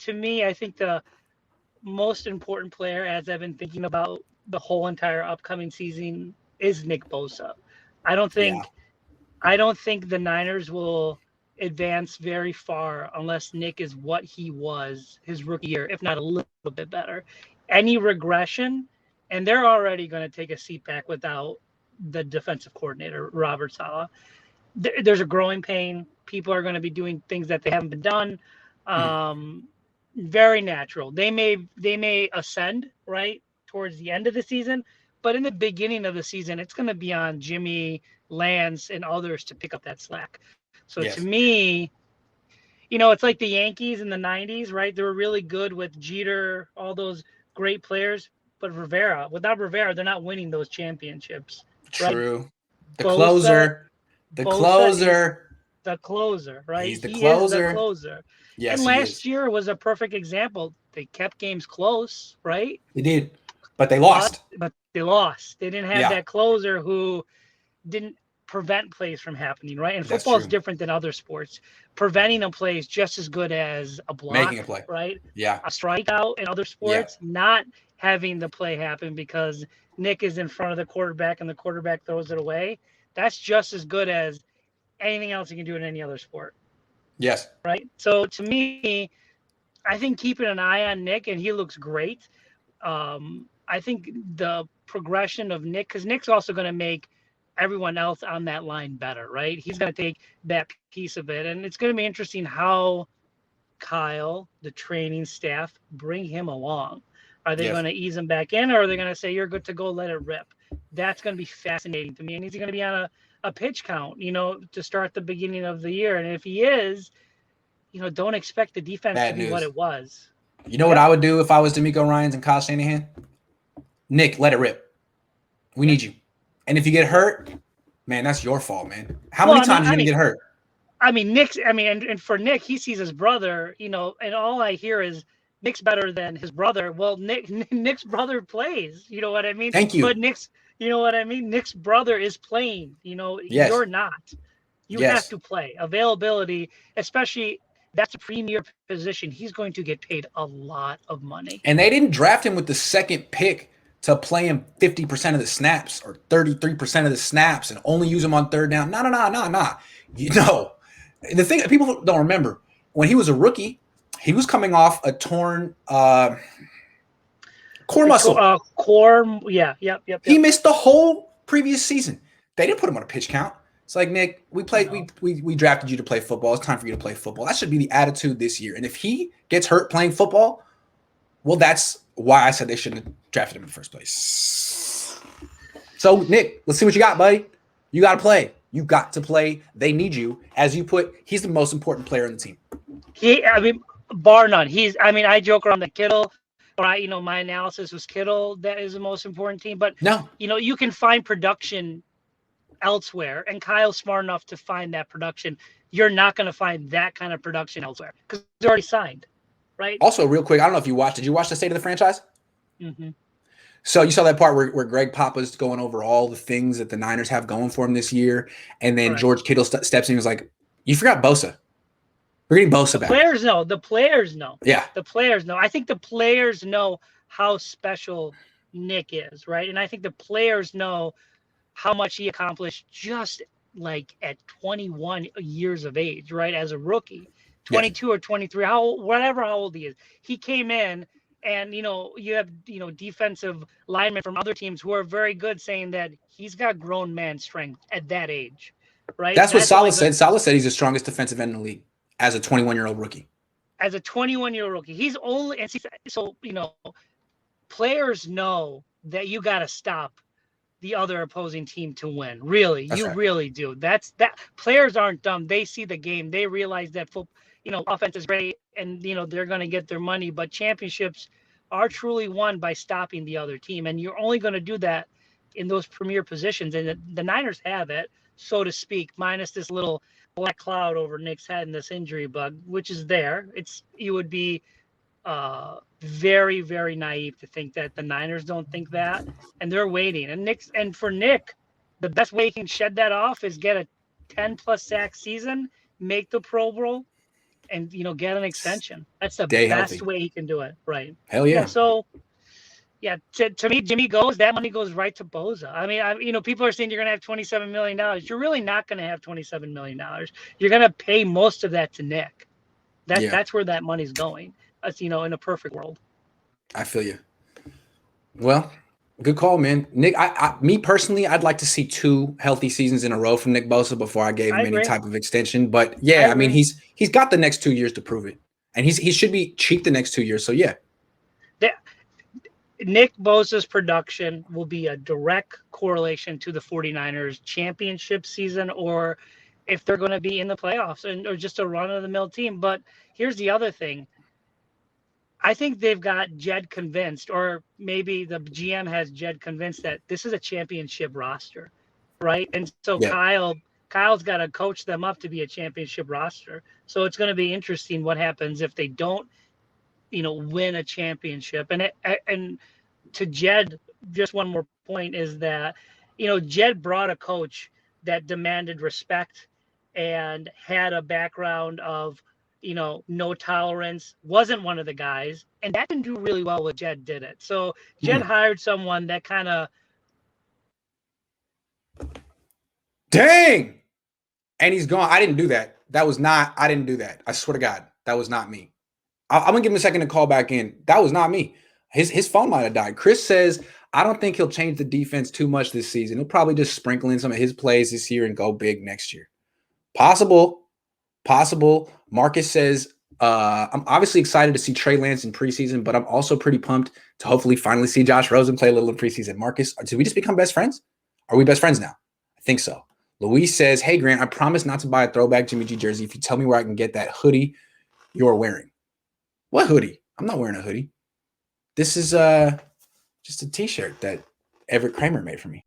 to me, I think the most important player, as I've been thinking about the whole entire upcoming season, is Nick Bosa. I don't Yeah. think I don't think the Niners will advance very far unless Nick is what he was his rookie year, if not a little bit better. Any regression, and they're already going to take a seat back without the defensive coordinator, Robert Saleh. There's a growing pain. People are going to be doing things that they haven't been done. Um, Very natural. They may ascend right towards the end of the season, but in the beginning of the season, it's going to be on Jimmy, Lance, and others to pick up that slack. So to Yes. me, it's like the Yankees in the '90s, right? They were really good with Jeter, all those great players, but without Rivera, they're not winning those championships, right? True. The Bosa, closer. The Bosa is closer. the closer, right? He's the He is the closer. closer. And Yes, he last is. year was a perfect example. They kept games close, right? They did. But they But lost. but they lost. They didn't have Yeah, that closer who didn't prevent plays from happening, right? And that's football is true. different than other sports. Preventing a play is just as good as a Making a block, play. right? Yeah. A strikeout in other Yeah. sports, not having the play happen because Nick is in front of the quarterback and the quarterback throws it away. That's just as good as anything else you can do in any other sport, Yes. right? So to me, I think keeping an eye on Nick, and he looks great. I think the progression of Nick, because Nick's also going to make everyone else on that line better, right? He's going to take that piece of it, and it's going to be interesting how Kyle, the training staff, bring him along. Are they Yes. going to ease him back in, or are they going to say you're good to go, let it rip? That's going to be fascinating to me. And is he going to be on a pitch count, to start the beginning of the year? And if he is, don't expect the defense to Bad be what news. it was. You know what Yep. I would do if I was D'Amico Ryans and Kyle Shanahan? Nick, let it rip. We Yep. need you. And if you get hurt, man, that's your fault, man. How Well, many times are you going to get hurt? And for Nick, he sees his brother, and all I hear is Nick's better than his brother. Well, Nick's brother plays, you know what I mean? Thank But you. Nick's brother is playing, Yes. you're not. You have Yes. to play. Availability, especially that's a premier position. He's going to get paid a lot of money. And they didn't draft him with the second pick to play him 50% of the snaps or 33% of the snaps and only use him on third down. No. The thing that people don't remember, when he was a rookie, he was coming off a torn core muscle. Core, yeah, yep. He missed the whole previous season. They didn't put him on a pitch count. It's like, Nick, we drafted you to play football. It's time for you to play football. That should be the attitude this year. And if he gets hurt playing football, well, that's why I said they shouldn't have drafted him in the first place. So, Nick, let's see what you got, buddy. You got to play. You got to play. They need you. As you put, he's the most important player on the team. Bar none. I joke around the Kittle, or my analysis was Kittle. That is the most important team. But no, you can find production elsewhere, and Kyle's smart enough to find that production. You're not going to find that kind of production elsewhere because they're already signed, right? Also, real quick, I don't know if you watched. Did you watch the State of the Franchise? Mm-hmm. So you saw that part where Greg Papa's going over all the things that the Niners have going for him this year, and then George Kittle steps in and was like, "You forgot Bosa. We're getting Bosa back." The players know. Yeah. The players know. I think the players know how special Nick is, right? And I think the players know how much he accomplished just like at 21 years of age, right? As a rookie, 22 or 23, how old he is. He came in and, you have, defensive linemen from other teams who are very good saying that he's got grown man strength at that age, right? That's what Saleh said. Saleh said he's the strongest defensive end in the league as a 21-year-old rookie. As a 21-year-old rookie. He's only, and so, players know that you got to stop the other opposing team to win. Really, really do. That players aren't dumb. They see the game. They realize that offense is great, and they're going to get their money. But championships are truly won by stopping the other team, and you're only going to do that in those premier positions. And the Niners have it, so to speak, minus this little black cloud over Nick's head and this injury bug, which is there. You would be very, very naive to think that the Niners don't think that, and they're waiting. And for Nick, the best way he can shed that off is get a 10+ sack season, make the Pro Bowl, and get an extension. That's the Stay best healthy. way he can do it. Right. Hell yeah. So yeah, to me, Jimmy goes. That money goes right to Boza. I mean, people are saying you're going to have $27 million. You're really not going to have $27 million. You're going to pay most of that to Nick. That's where that money's going. That's, in a perfect world. I feel you. Well, good call, man. Nick, me personally, I'd like to see 2 healthy seasons in a row from Nick Bosa before I gave him any type of extension. But yeah, I mean, he's got the next 2 years to prove it, and he should be cheap the next 2 years. So yeah. Nick Bosa's production will be a direct correlation to the 49ers championship season, or if they're going to be in the playoffs or just a run-of-the-mill team. But here's the other thing. I think they've got Jed convinced, or maybe the GM has Jed convinced that this is a championship roster, right? And so Kyle's got to coach them up to be a championship roster. So it's going to be interesting what happens if they don't win a championship. And to Jed, just one more point is that, Jed brought a coach that demanded respect and had a background of, no tolerance, wasn't one of the guys. And that didn't do really well with Jed did it. So Jed hired someone that kind of. Dang. And he's gone. I didn't do that. I didn't do that. I swear to God, that was not me. I'm gonna give him a second to call back in. That was not me. His phone might have died. Chris says, I don't think he'll change the defense too much this season. He'll probably just sprinkle in some of his plays this year and go big next year. Possible. Marcus says, I'm obviously excited to see Trey Lance in preseason, but I'm also pretty pumped to hopefully finally see Josh Rosen play a little in preseason. Marcus, did we just become best friends? Are we best friends now? I think so. Luis says, hey, Grant, I promise not to buy a throwback Jimmy G jersey if you tell me where I can get that hoodie you're wearing. What hoodie? I'm not wearing a hoodie. This is just a t-shirt that Everett Kramer made for me.